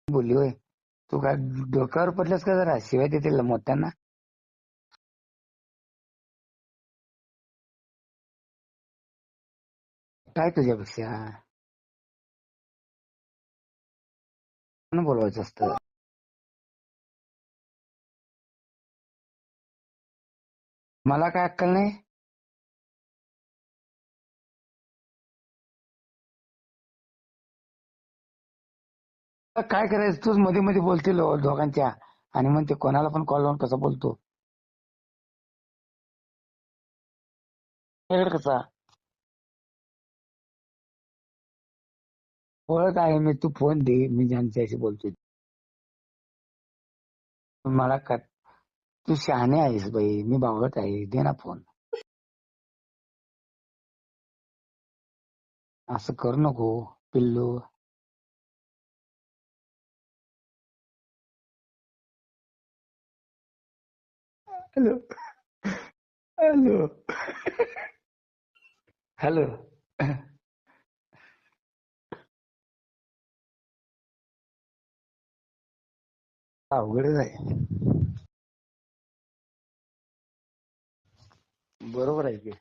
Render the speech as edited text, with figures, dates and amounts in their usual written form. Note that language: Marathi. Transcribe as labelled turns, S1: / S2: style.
S1: बोलली होय. तू काय डोक्यावर पडलंस का जरा शिवाय देतील मोठ्यांना. काय तुझ्यापेक्षा कोण बोलवायचं असतं. मला काय अक्कल नाही. काय करायचं तूच मध्ये मध्ये बोलतील दोघांच्या आणि मग ते कोणाला पण कॉल लावून कसं बोलतो कसा ओळख आहे मी. तू फोन दे मी ज्यांच्याशी बोलतोय. मला का तू शहाणे आहेस बाई. मी बावळट आहे. दे ना फोन. असं करू नको पिल्लू. Hello hello hello. अवघडच आहे. बरोबर आहे की.